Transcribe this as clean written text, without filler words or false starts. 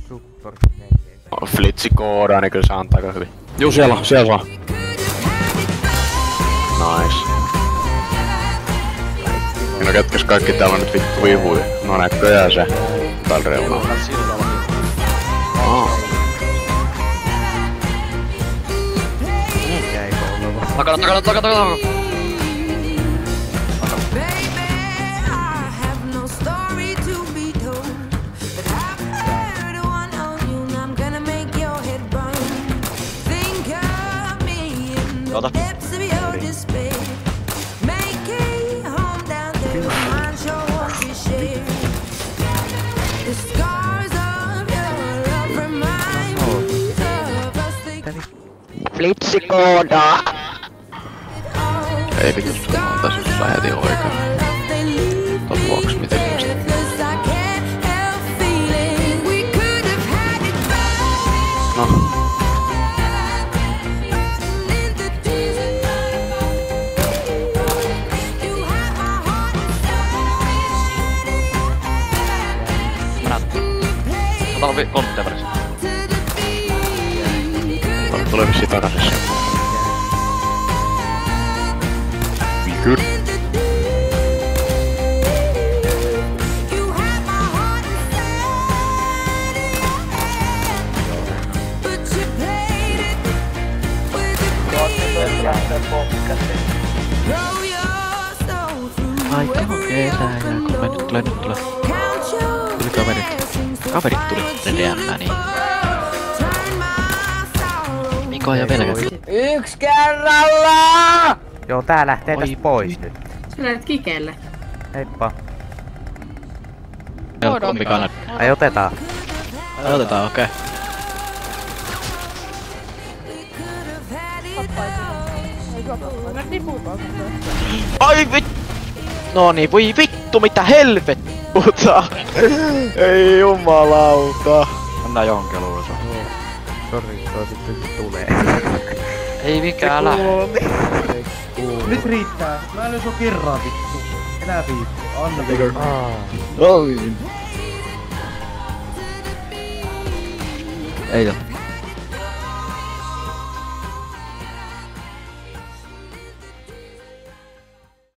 Supporti. Flitsi koodaa, niin kyllä se antaa aika hyvin. Juu, siellä saa. Nice. No ketkäs kaikki täällä on nyt vittu vihuja? No näköjään se. Täällä reunalla. Takana. Ota. Flitsikoodaa! Ei vittu sanotaan jos lähetin oikein. Topuaks miten muista. No. Ota kontteja välissä. Tulee vissiin takaisin sieltä. Good. Aika on kesä ja kun me nyt tulee. Tuli kaverit tuli DM:ään niin. Mika ja Velkä. Yks kerralla! Joo, tää lähtee tästä pois nyt. Sä lähdet kikelle. Heippa. Helpompi kannat. Ai otetaan. Otetaan, okei. Ai vittu! No niin, voi vittu, mitä helvettuta! Ei jumalauta! Mennään johonkin luulta. Sori, toi vittu tulee. Ei mikään lähde. Nyt riittää. Mä löin sun kerran vittu. Enää vittu. Anna vittu. Oi. Ei oo.